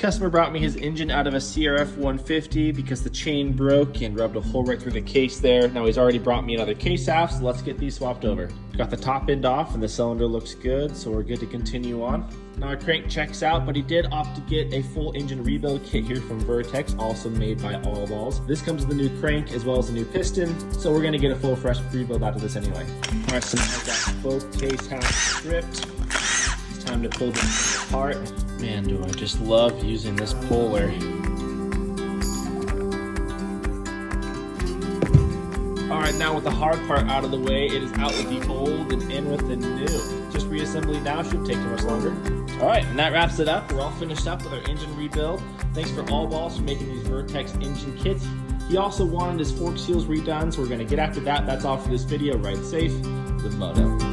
Customer brought me his engine out of a CRF 150 because the chain broke and rubbed a hole right through the case there. Now he's already brought me another case half, so let's get these swapped over. Got the top end off and the cylinder looks good, so we're good to continue on. Now our crank checks out, but he did opt to get a full engine rebuild kit here from Vertex, also made by All Balls. This comes with a new crank as well as a new piston, so we're gonna get a full fresh rebuild out of this anyway. All right, so now I've got both case halves stripped. It's time to pull this apart. Man, do I just love using this puller. All right, now with the hard part out of the way, it is out with the old and in with the new. Just reassembly now shouldn't take too much longer. All right, and that wraps it up. We're all finished up with our engine rebuild. Thanks for All Balls for making these Vertex engine kits. He also wanted his fork seals redone, so we're gonna get after that. That's all for this video. Ride safe, live moto.